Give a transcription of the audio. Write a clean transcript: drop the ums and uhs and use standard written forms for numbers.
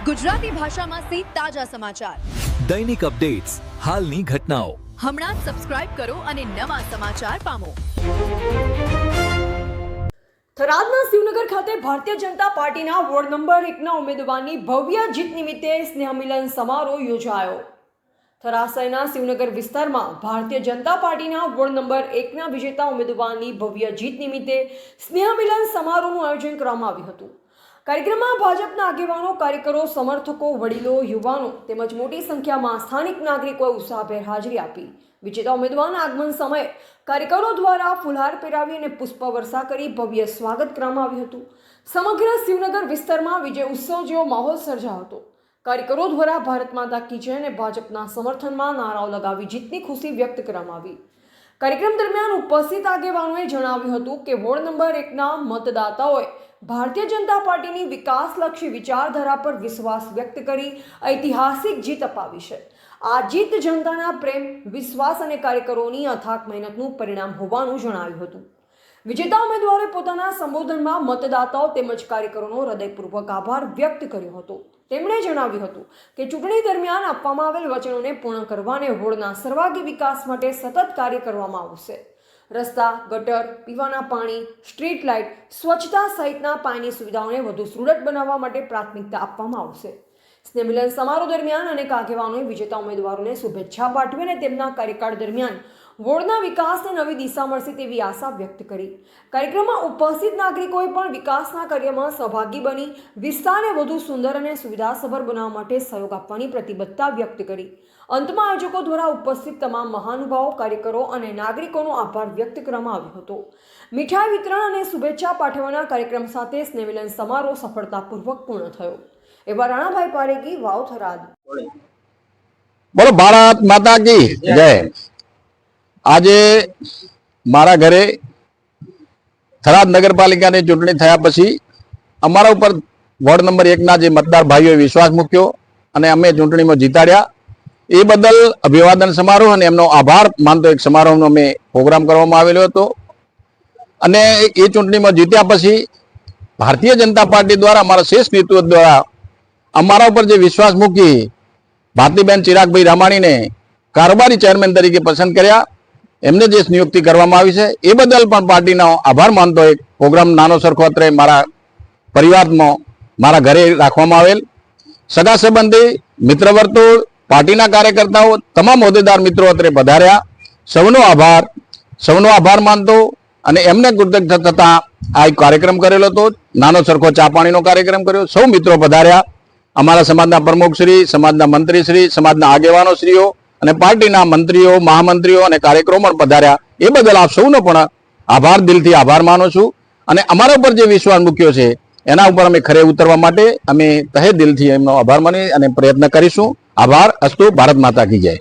ગુજરાતી ભાષામાં સે તાજા સમાચાર, દૈનિક અપડેટ્સ, હાલની ઘટનાઓ. હમણાં જ સબસ્ક્રાઇબ કરો અને નવા સમાચાર પામો. થરાદના શિવનગર ખાતે ભારતીય જનતા પાર્ટીના વોર્ડ નંબર 1ના ઉમેદવારની ભવ્ય જીત નિમિત્તે સ્નેહમિલન સમારોહ યોજાયો. થરાદ શહેરના શિવનગર વિસ્તારમાં ભારતીય જનતા પાર્ટીના વોર્ડ નંબર 1ના વિજેતા ઉમેદવારની ભવ્ય જીત નિમિત્તે સ્નેહમિલન સમારોહનું આયોજન કરવામાં આવ્યું હતું. કાર્યક્રમમાં ભાજપના આગેવાનો, કાર્યકરો, સમર્થકો, વડીલો, યુવાનો તેમજ મોટી સંખ્યામાં સ્થાનિક નાગરિકોએ ઉત્સાહભેર હાજરી આપી. વિજેતા ઉમેદવારના આગમન સમયે કાર્યકરો દ્વારા ફુલહાર પહેરાવી અને પુષ્પવર્ષા કરી ભવ્ય સ્વાગત કરવામાં આવ્યું હતું. સમગ્ર શિવનગર વિસ્તારમાં વિજય ઉત્સવ જેવો માહોલ સર્જાયો હતો. કાર્યકરો દ્વારા ભારત માતા કી જય અને ભાજપના સમર્થનમાં નારાઓ લગાવી જીતની ખુશી વ્યક્ત કરવામાં આવી. કાર્યક્રમ દરમિયાન ઉપસ્થિત આગેવાનોએ જણાવ્યું હતું કે વોર્ડ નંબર 1ના મતદાતાઓએ ભારતીય જનતા પાર્ટીની વિકાસલક્ષી વિચારધારા પર વિશ્વાસ વ્યક્ત કરી ઐતિહાસિક જીત અપાવી છે. આ જીત જનતાના પ્રેમ, વિશ્વાસ અને કાર્યકરોની અથાગ મહેનતનું પરિણામ હોવાનું જણાવ્યું હતું. વિજેતા ઉમેદવારે પોતાના સંબોધનમાં મતદાતાઓ તેમજ કાર્યકરોનો હૃદયપૂર્વક આભાર વ્યક્ત કર્યો હતો. તેમણે જણાવ્યું હતું કે ચૂંટણી દરમિયાન આપવામાં આવેલ વચનોને પૂર્ણ કરવા અને વોર્ડના સર્વાંગી વિકાસ માટે સતત કાર્ય કરવામાં આવશે. રસ્તા, ગટર, પીવાના પાણી, સ્ટ્રીટ લાઇટ, સ્વચ્છતા સહિતના પાયાની સુવિધાઓને વધુ સુદૃઢ બનાવવા માટે પ્રાથમિકતા આપવામાં આવશે. સ્નેહમિલન સમારોહ દરમિયાન અનેક આગેવાનોએ વિજેતા ઉમેદવારોને શુભેચ્છા પાઠવી અને તેમના કાર્યકાળ દરમિયાન વોર્ડના વિકાસને નવી દિશા મળશે તેવી આશા વ્યક્ત કરી. કાર્યક્રમમાં ઉપસ્થિત નાગરિકોએ પણ વિકાસના કાર્યમાં સહભાગી બની વિસ્તારને વધુ સુંદર અને સુવિધાસભર બનાવવા માટે સહયોગ આપવાની પ્રતિબદ્ધતા વ્યક્ત કરી. અંતમાં આયોજકો દ્વારા ઉપસ્થિત તમામ મહાનુભાવો, કાર્યકરો અને નાગરિકોનો આભાર વ્યક્ત કરવામાં આવ્યો હતો. મીઠાઈ વિતરણ અને શુભેચ્છા પાઠવવાના કાર્યક્રમ સાથે સ્નેહમિલન સમારોહ સફળતાપૂર્વક પૂર્ણ થયો. એવા રાણાભાઈ પારેખી, વાવ, થરાદ. બોલો ભારત માતા કી જય. આજે મારા ઘરે થરાદ નગરપાલિકાની ચૂંટણી થયા પછી અમારા ઉપર વોર્ડ નંબર 1ના જે મતદાર ભાઈઓએ વિશ્વાસ મૂક્યો અને અમે ચૂંટણીમાં જીતાડ્યા એ બદલ અભિવાદન સમારોહ અને એમનો આભાર માનતો એક સમારોહનો અમે પ્રોગ્રામ કરવામાં આવેલો હતો. અને એ ચૂંટણીમાં જીત્યા પછી ભારતીય જનતા પાર્ટી દ્વારા અમારા શ્રેષ્ઠ નેતૃત્વ દ્વારા અમારા ઉપર જે વિશ્વાસ મૂકી ભારતીબેન ચિરાગભાઈ રામાણીને કારોબારી ચેરમેન તરીકે પસંદ કર્યા, એમને જે નિયુક્તિ કરવામાં આવી છે એ બદલ પણ પાર્ટીનો આભાર માનતો એક પ્રોગ્રામ નાનો સરખો અત્રે મારા પરિવારમાં મારા ઘરે રાખવામાં આવેલ. સગા સંબંધી, મિત્ર વર્તુળ, પાર્ટીના કાર્યકર્તાઓ, તમામ હોદ્દેદાર મિત્રો અત્રે પધાર્યા. સૌનો આભાર માનતો અને એમને કૃતજ્ઞ થતા આ કાર્યક્રમ કરેલો હતો. નાનો સરખો ચા પાણીનો કાર્યક્રમ કર્યો. સૌ મિત્રો પધાર્યા. અમારા સમાજના પ્રમુખશ્રી, સમાજના મંત્રીશ્રી, સમાજના આગેવાનોશ્રીઓ અને પાર્ટીના મંત્રીઓ, મહામંત્રીઓ અને કાર્યકરો પણ પધાર્યા. એ બદલ આપ સૌનો પણ આભાર, દિલથી આભાર માનું છું. અને અમારા ઉપર જે વિશ્વાસ મૂક્યો છે એના ઉપર અમે ખરે ઉતરવા માટે અમે તહે દિલથી એમનો આભાર માની અને પ્રયત્ન કરીશું. આભાર. અસ્તુ. ભારત માતા કી જય.